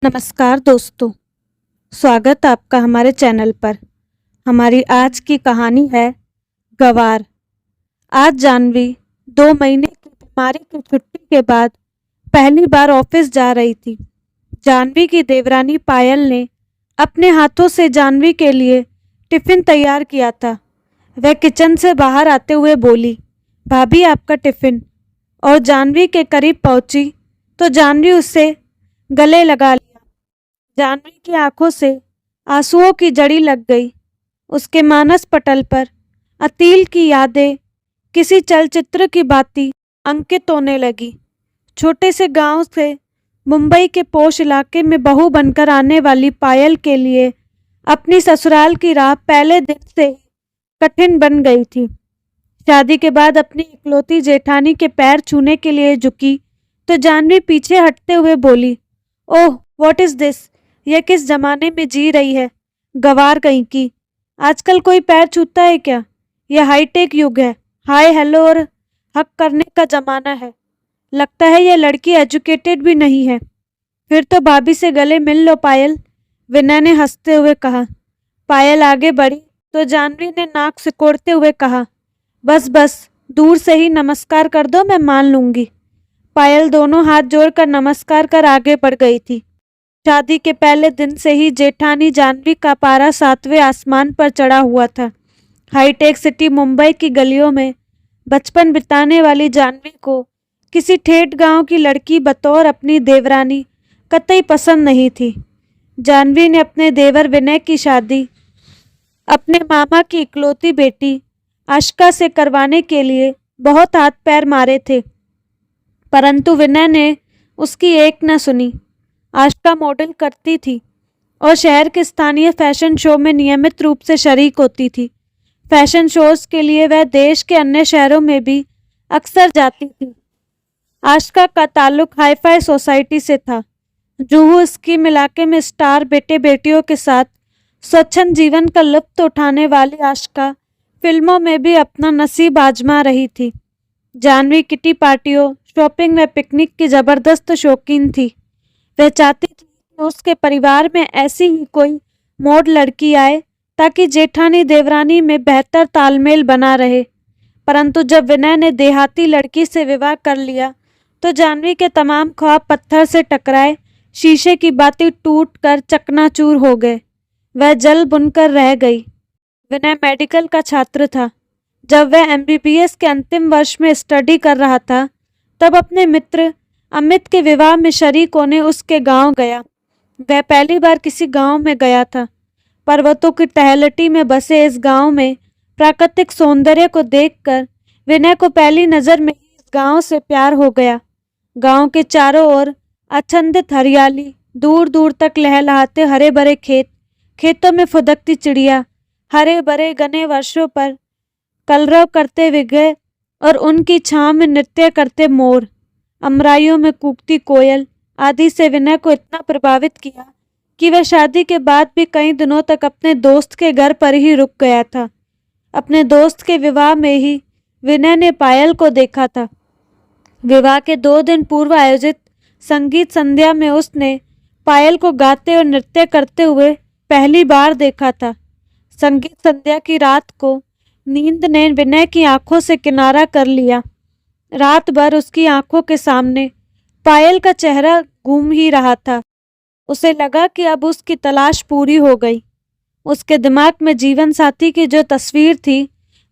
नमस्कार दोस्तों, स्वागत आपका हमारे चैनल पर। हमारी आज की कहानी है गवार। आज जानवी 2 महीने की बीमारी की छुट्टी के बाद पहली बार ऑफिस जा रही थी। जानवी की देवरानी पायल ने अपने हाथों से जानवी के लिए टिफ़िन तैयार किया था। वह किचन से बाहर आते हुए बोली, भाभी आपका टिफ़िन। और जानवी के करीब पहुंची तो जानवी उससे गले लगा लिया। जानवी की आंखों से आंसुओं की जड़ी लग गई। उसके मानस पटल पर अतील की यादें किसी चलचित्र की भांति अंकित होने लगी। छोटे से गांव से मुंबई के पोश इलाके में बहू बनकर आने वाली पायल के लिए अपनी ससुराल की राह पहले दिन से ही कठिन बन गई थी। शादी के बाद अपनी इकलौती जेठानी के पैर छूने के लिए झुकी तो जानवी पीछे हटते हुए बोली, ओह व्हाट इज दिस, यह किस जमाने में जी रही है, गवार कहीं की। आजकल कोई पैर छूता है क्या? यह हाईटेक युग है, हाय हेलो और हक करने का जमाना है। लगता है यह लड़की एजुकेटेड भी नहीं है। फिर तो भाभी से गले मिल लो पायल, विनय ने हंसते हुए कहा। पायल आगे बढ़ी तो जानवी ने नाक सिकोड़ते हुए कहा, बस बस दूर से ही नमस्कार कर दो, मैं मान लूंगी। पायल दोनों हाथ जोड़कर नमस्कार कर आगे बढ़ गई थी। शादी के पहले दिन से ही जेठानी जानवी का पारा 7वें आसमान पर चढ़ा हुआ था। हाईटेक सिटी मुंबई की गलियों में बचपन बिताने वाली जानवी को किसी ठेठ गांव की लड़की बतौर अपनी देवरानी कतई पसंद नहीं थी। जानवी ने अपने देवर विनय की शादी अपने मामा की इकलौती बेटी आशिका से करवाने के लिए बहुत हाथ पैर मारे थे, परंतु विनय ने उसकी एक न सुनी। आशिका मॉडल करती थी और शहर के स्थानीय फैशन शो में नियमित रूप से शरीक होती थी। फैशन शोज के लिए वह देश के अन्य शहरों में भी अक्सर जाती थी। आशिका का ताल्लुक हाईफाई सोसाइटी से था। जुहू स्कीम इलाके में स्टार बेटे बेटियों के साथ स्वच्छंद जीवन का लुत्फ उठाने वाली आशिका फिल्मों में भी अपना नसीब आजमा रही थी। जानवी किटी पार्टियों, शॉपिंग व पिकनिक की जबरदस्त शौकीन थी। वह चाहती थी कि उसके परिवार में ऐसी ही कोई मॉड लड़की आए ताकि जेठानी देवरानी में बेहतर तालमेल बना रहे। परंतु जब विनय ने देहाती लड़की से विवाह कर लिया तो जानवी के तमाम ख्वाब पत्थर से टकराए, शीशे की बातें टूट कर चकनाचूर हो गए। वह जल बुनकर रह गई। विनय मेडिकल का छात्र था। जब वह MBBS के अंतिम वर्ष में स्टडी कर रहा था तब अपने मित्र अमित के विवाह में शरीक होने उसके गांव गया। वह पहली बार किसी गांव में गया था। पर्वतों की तलहटी में बसे इस गांव में प्राकृतिक सौंदर्य को देखकर विनय को पहली नज़र में ही इस गांव से प्यार हो गया। गांव के चारों ओर आच्छादित हरियाली, दूर दूर तक लहलहाते हरे भरे खेत, खेतों में फुदकती चिड़िया, हरे भरे घने वर्षों पर कलरव करते विघे और उनकी छांव में नृत्य करते मोर, अमराइयों में कूकती कोयल आदि से विनय को इतना प्रभावित किया कि वह शादी के बाद भी कई दिनों तक अपने दोस्त के घर पर ही रुक गया था। अपने दोस्त के विवाह में ही विनय ने पायल को देखा था। विवाह के 2 दिन पूर्व आयोजित संगीत संध्या में उसने पायल को गाते और नृत्य करते हुए पहली बार देखा था। संगीत संध्या की रात को नींद ने विनय की आंखों से किनारा कर लिया। रात भर उसकी आंखों के सामने पायल का चेहरा घूम ही रहा था। उसे लगा कि अब उसकी तलाश पूरी हो गई। उसके दिमाग में जीवन साथी की जो तस्वीर थी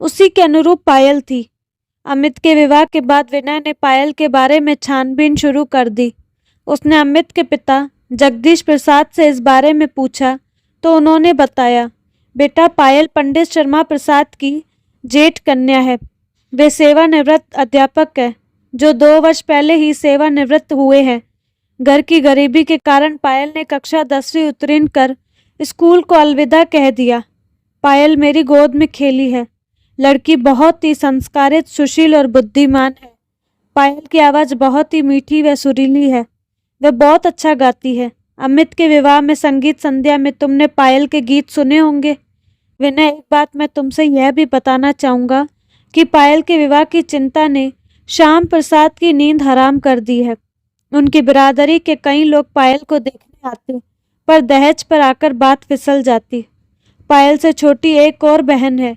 उसी के अनुरूप पायल थी। अमित के विवाह के बाद विनय ने पायल के बारे में छानबीन शुरू कर दी। उसने अमित के पिता जगदीश प्रसाद से इस बारे में पूछा तो उन्होंने बताया, बेटा पायल पंडित शर्मा प्रसाद की जेठ कन्या है। वे सेवानिवृत्त अध्यापक है जो 2 वर्ष पहले ही सेवानिवृत्त हुए हैं। घर की गरीबी के कारण पायल ने कक्षा 10वीं उत्तीर्ण कर स्कूल को अलविदा कह दिया। पायल मेरी गोद में खेली है। लड़की बहुत ही संस्कारित, सुशील और बुद्धिमान है। पायल की आवाज़ बहुत ही मीठी व सुरीली है। वह बहुत अच्छा गाती है। अमित के विवाह में संगीत संध्या में तुमने पायल के गीत सुने होंगे। विनय, एक बात मैं तुमसे यह भी बताना चाहूँगा कि पायल के विवाह की चिंता ने श्याम प्रसाद की नींद हराम कर दी है। उनकी बिरादरी के कई लोग पायल को देखने आते, पर दहेज पर आकर बात फिसल जाती। पायल से छोटी एक और बहन है,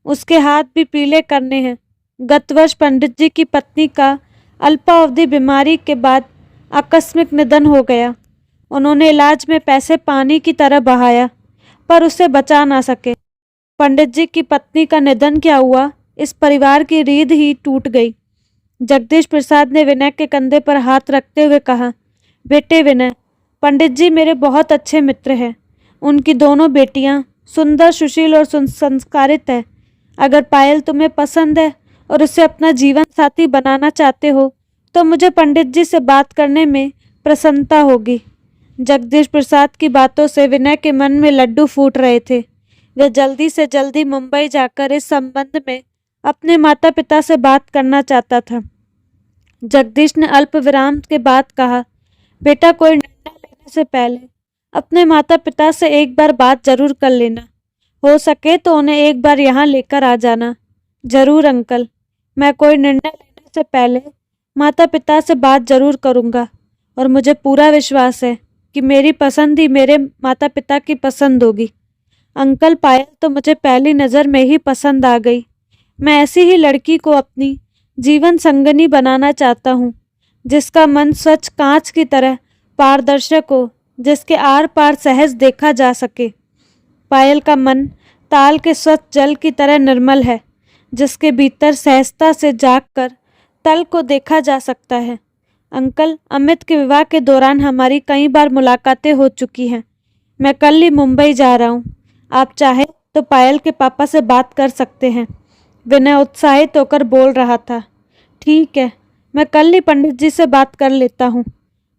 उसके हाथ भी पीले करने हैं। गत वर्ष पंडित जी की पत्नी का अल्पावधि बीमारी के बाद आकस्मिक निधन हो गया। उन्होंने इलाज में पैसे पानी की तरह बहाया, पर उसे बचा ना सके। पंडित जी की पत्नी का निधन क्या हुआ, इस परिवार की रीढ़ ही टूट गई। जगदीश प्रसाद ने विनय के कंधे पर हाथ रखते हुए कहा, बेटे विनय, पंडित जी मेरे बहुत अच्छे मित्र हैं। उनकी दोनों बेटियां सुंदर, सुशील और संस्कारित है। अगर पायल तुम्हें पसंद है और उसे अपना जीवन साथी बनाना चाहते हो तो मुझे पंडित जी से बात करने में प्रसन्नता होगी। जगदीश प्रसाद की बातों से विनय के मन में लड्डू फूट रहे थे। वह जल्दी से जल्दी मुंबई जाकर इस संबंध में अपने माता पिता से बात करना चाहता था। जगदीश ने अल्प विराम के बाद कहा, बेटा कोई निर्णय लेने से पहले अपने माता पिता से एक बार बात जरूर कर लेना। हो सके तो उन्हें एक बार यहाँ लेकर आ जाना। जरूर अंकल, मैं कोई निर्णय लेने से पहले माता पिता से बात जरूर करूँगा और मुझे पूरा विश्वास है कि मेरी पसंद ही मेरे माता पिता की पसंद होगी। अंकल, पायल तो मुझे पहली नज़र में ही पसंद आ गई। मैं ऐसी ही लड़की को अपनी जीवन संगनी बनाना चाहता हूँ, जिसका मन स्वच्छ कांच की तरह पारदर्शक हो, जिसके आर पार सहज देखा जा सके। पायल का मन ताल के स्वच्छ जल की तरह निर्मल है, जिसके भीतर सहजता से जागकर तल को देखा जा सकता है। अंकल, अमित के विवाह के दौरान हमारी कई बार मुलाकातें हो चुकी हैं। मैं कल ही मुंबई जा रहा हूँ। आप चाहे तो पायल के पापा से बात कर सकते हैं। विनय उत्साहित होकर बोल रहा था। ठीक है, मैं कल ही पंडित जी से बात कर लेता हूँ,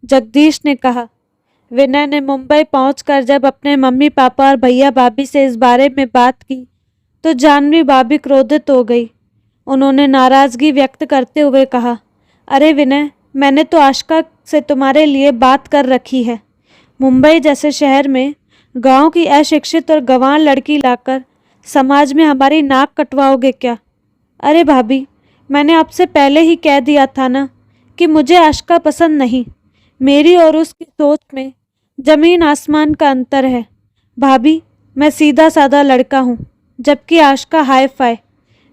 जगदीश ने कहा। विनय ने मुंबई पहुंचकर जब अपने मम्मी पापा और भैया भाभी से इस बारे में बात की तो जानवी भाभी क्रोधित हो गई। उन्होंने नाराजगी व्यक्त करते हुए कहा, अरे विनय, मैंने तो आशका से तुम्हारे लिए बात कर रखी है। मुंबई जैसे शहर में गांव की अशिक्षित और गंवार लड़की लाकर समाज में हमारी नाक कटवाओगे क्या? अरे भाभी, मैंने आपसे पहले ही कह दिया था ना कि मुझे आशका पसंद नहीं। मेरी और उसकी सोच में जमीन आसमान का अंतर है। भाभी, मैं सीधा साधा लड़का हूँ, जबकि आशका हाई फाई।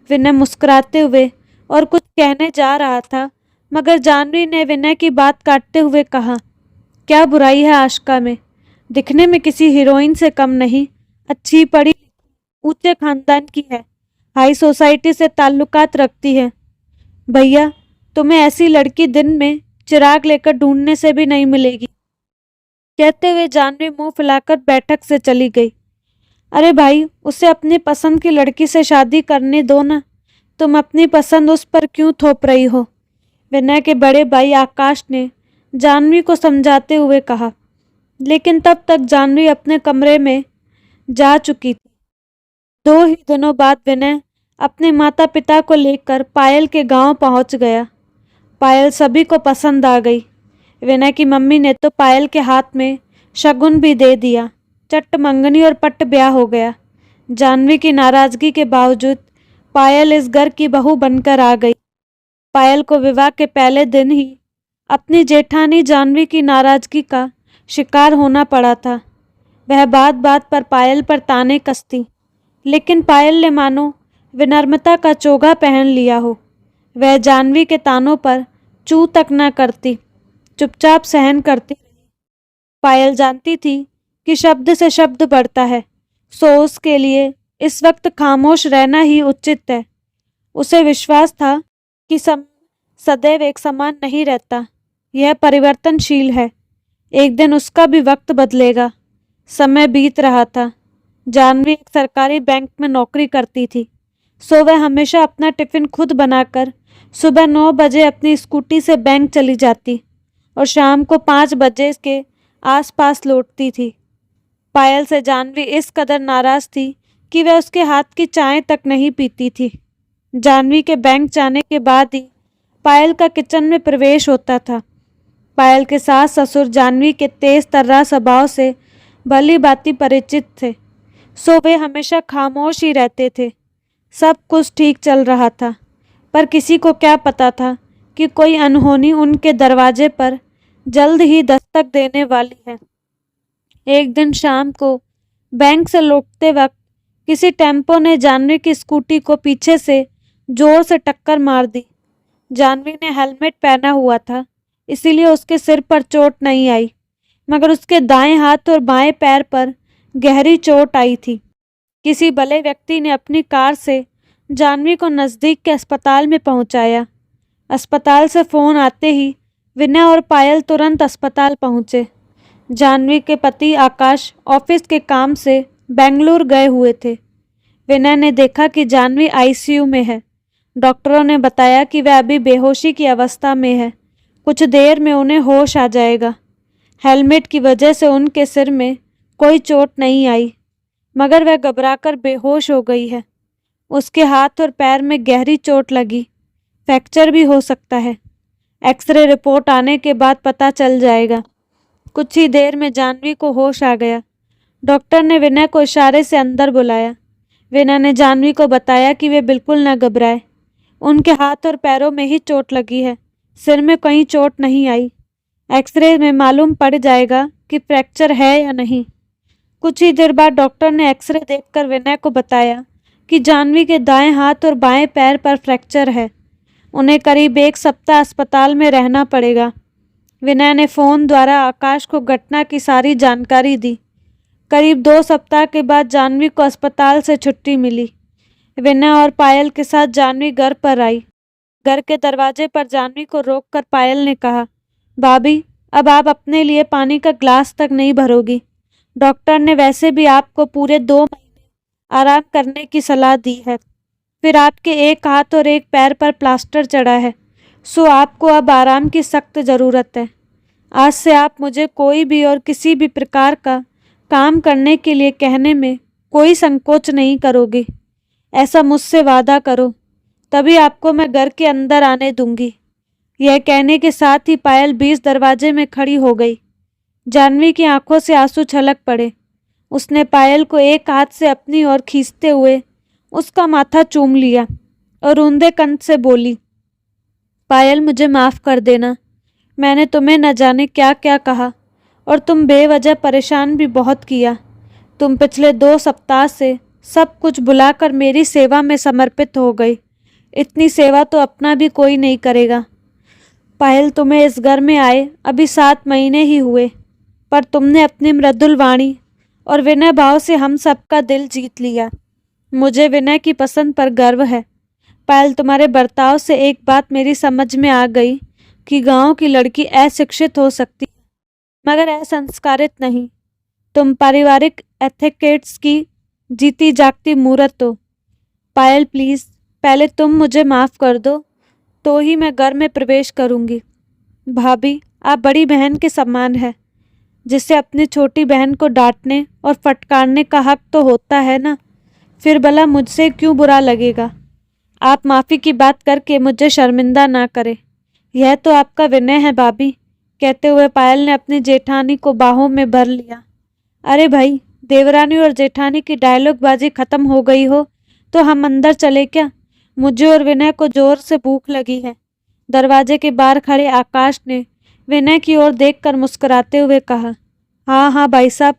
विनय मुस्कुराते हुए और कुछ कहने जा रहा था, मगर जानवी ने विनय की बात काटते हुए कहा, क्या बुराई है आशका में? दिखने में किसी हीरोइन से कम नहीं, अच्छी पढ़ी ऊंचे खानदान की है, हाई सोसाइटी से ताल्लुकात रखती है। भैया, तुम्हें ऐसी लड़की दिन में चिराग लेकर ढूंढने से भी नहीं मिलेगी। कहते हुए जानवी मुंह फैलाकर बैठक से चली गई। अरे भाई, उसे अपनी पसंद की लड़की से शादी करने दो ना। तुम अपनी पसंद उस पर क्यों थोप रही हो? विनय के बड़े भाई आकाश ने जानवी को समझाते हुए कहा। लेकिन तब तक जानवी अपने कमरे में जा चुकी थी। 2 ही दिनों बाद विनय अपने माता पिता को लेकर पायल के गांव पहुंच गया। पायल सभी को पसंद आ गई। विनय की मम्मी ने तो पायल के हाथ में शगुन भी दे दिया। चट मंगनी और पट ब्याह हो गया। जानवी की नाराजगी के बावजूद पायल इस घर की बहू बनकर आ गई। पायल को विवाह के पहले दिन ही अपनी जेठानी जानवी की नाराजगी का शिकार होना पड़ा था। वह बात बात पर पायल पर ताने कसती, लेकिन पायल ने मानो विनम्रता का चोगा पहन लिया हो। वह जानवी के तानों पर चू तक न करती, चुपचाप सहन करती रही। पायल जानती थी कि शब्द से शब्द बढ़ता है, सो उसके लिए इस वक्त खामोश रहना ही उचित है। उसे विश्वास था कि सदैव एक समान नहीं रहता, यह परिवर्तनशील है। एक दिन उसका भी वक्त बदलेगा। समय बीत रहा था। जानवी एक सरकारी बैंक में नौकरी करती थी, सो वह हमेशा अपना टिफिन खुद बनाकर सुबह 9 बजे अपनी स्कूटी से बैंक चली जाती और शाम को 5 बजे के आसपास लौटती थी। पायल से जानवी इस कदर नाराज थी कि वह उसके हाथ की चाय तक नहीं पीती थी। जानवी के बैंक जाने के बाद ही पायल का किचन में प्रवेश होता था। पायल के सास ससुर जानवी के तेज तर्रा स्वभाव से भली भांति परिचित थे, सो वे हमेशा खामोश ही रहते थे। सब कुछ ठीक चल रहा था, पर किसी को क्या पता था कि कोई अनहोनी उनके दरवाजे पर जल्द ही दस्तक देने वाली है। एक दिन शाम को बैंक से लौटते वक्त किसी टेम्पो ने जानवी की स्कूटी को पीछे से जोर से टक्कर मार दी। जानवी ने हेलमेट पहना हुआ था, इसीलिए उसके सिर पर चोट नहीं आई, मगर उसके दाएं हाथ और बाएं पैर पर गहरी चोट आई थी। किसी भले व्यक्ति ने अपनी कार से जानवी को नज़दीक के अस्पताल में पहुंचाया। अस्पताल से फ़ोन आते ही विनय और पायल तुरंत अस्पताल पहुंचे। जानवी के पति आकाश ऑफिस के काम से बेंगलुरु गए हुए थे। विनय ने देखा कि जानवी आईसीयू में है। डॉक्टरों ने बताया कि वह अभी बेहोशी की अवस्था में है, कुछ देर में उन्हें होश आ जाएगा। हेलमेट की वजह से उनके सिर में कोई चोट नहीं आई, मगर वह घबराकर बेहोश हो गई है। उसके हाथ और पैर में गहरी चोट लगी, फ्रैक्चर भी हो सकता है। एक्सरे रिपोर्ट आने के बाद पता चल जाएगा। कुछ ही देर में जानवी को होश आ गया। डॉक्टर ने विनय को इशारे से अंदर बुलाया। विनय ने जानवी को बताया कि वे बिल्कुल न घबराए, उनके हाथ और पैरों में ही चोट लगी है, सिर में कहीं चोट नहीं आई। एक्सरे में मालूम पड़ जाएगा कि फ्रैक्चर है या नहीं। कुछ ही देर बाद डॉक्टर ने एक्सरे देखकर विनय को बताया कि जानवी के दाएं हाथ और बाएं पैर पर फ्रैक्चर है। उन्हें करीब 1 सप्ताह अस्पताल में रहना पड़ेगा। विनय ने फ़ोन द्वारा आकाश को घटना की सारी जानकारी दी। करीब 2 सप्ताह के बाद जानवी को अस्पताल से छुट्टी मिली। विनय और पायल के साथ जानवी घर पर आई। घर के दरवाजे पर जानवी को रोककर पायल ने कहा, भाभी, अब आप अपने लिए पानी का ग्लास तक नहीं भरोगी। डॉक्टर ने वैसे भी आपको पूरे 2 महीने आराम करने की सलाह दी है। फिर आपके एक हाथ और एक पैर पर प्लास्टर चढ़ा है, सो आपको अब आराम की सख्त ज़रूरत है। आज से आप मुझे कोई भी और किसी भी प्रकार का काम करने के लिए कहने में कोई संकोच नहीं करोगे। ऐसा मुझसे वादा करो, तभी आपको मैं घर के अंदर आने दूंगी। यह कहने के साथ ही पायल बीच दरवाजे में खड़ी हो गई। जानवी की आंखों से आंसू छलक पड़े। उसने पायल को एक हाथ से अपनी ओर खींचते हुए उसका माथा चूम लिया और रूंधे कंठ से बोली, पायल, मुझे माफ़ कर देना। मैंने तुम्हें न जाने क्या क्या कहा और तुम बेवजह परेशान भी बहुत किया। तुम पिछले 2 सप्ताह से सब कुछ भुलाकर मेरी सेवा में समर्पित हो गई। इतनी सेवा तो अपना भी कोई नहीं करेगा। पायल, तुम्हें इस घर में आए अभी 7 महीने ही हुए, पर तुमने अपनी मृदुल वाणी और विनय भाव से हम सबका दिल जीत लिया। मुझे विनय की पसंद पर गर्व है। पायल, तुम्हारे बर्ताव से एक बात मेरी समझ में आ गई कि गांव की लड़की अशिक्षित हो सकती है, मगर असंस्कारित नहीं। तुम पारिवारिक एथिकेट्स की जीती जागती मूर्त हो। पायल, प्लीज़, पहले तुम मुझे माफ़ कर दो, तो ही मैं घर में प्रवेश करूंगी। भाभी, आप बड़ी बहन के समान है, जिसे अपनी छोटी बहन को डांटने और फटकारने का हक तो होता है ना। फिर भला मुझसे क्यों बुरा लगेगा। आप माफ़ी की बात करके मुझे शर्मिंदा ना करें। यह तो आपका विनय है भाभी। कहते हुए पायल ने अपनी जेठानी को बाहों में भर लिया। अरे भाई, देवरानी और जेठानी की डायलॉगबाजी खत्म हो गई हो तो हम अंदर चले क्या? मुझे और विनय को जोर से भूख लगी है। दरवाजे के बाहर खड़े आकाश ने विनय की ओर देखकर मुस्कुराते हुए कहा, हाँ हाँ भाई साहब,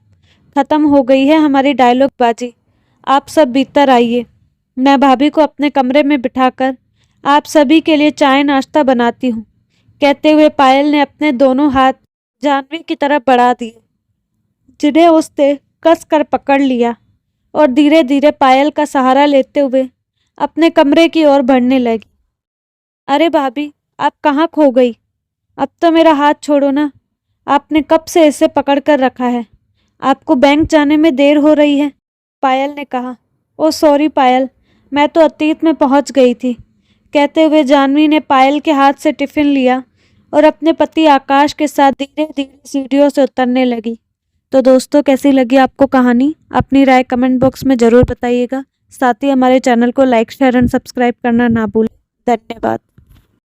खत्म हो गई है हमारी डायलॉगबाजी। आप सब भीतर आइए। मैं भाभी को अपने कमरे में बिठाकर आप सभी के लिए चाय नाश्ता बनाती हूँ। कहते हुए पायल ने अपने दोनों हाथ जानवी की तरफ बढ़ा दिए, जिन्हें उसने कसकर पकड़ लिया और धीरे धीरे पायल का सहारा लेते हुए अपने कमरे की ओर बढ़ने लगी। अरे भाभी, आप कहाँ खो गई? अब तो मेरा हाथ छोड़ो ना। आपने कब से इसे पकड़ कर रखा है? आपको बैंक जाने में देर हो रही है। पायल ने कहा, ओ सॉरी पायल, मैं तो अतीत में पहुंच गई थी। कहते हुए जानवी ने पायल के हाथ से टिफ़िन लिया और अपने पति आकाश के साथ धीरे धीरे सीढ़ियों से उतरने लगी। तो दोस्तों, कैसी लगी आपको कहानी? अपनी राय कमेंट बॉक्स में ज़रूर बताइएगा। साथ ही हमारे चैनल को लाइक, शेयर एंड सब्सक्राइब करना ना भूलें। धन्यवाद।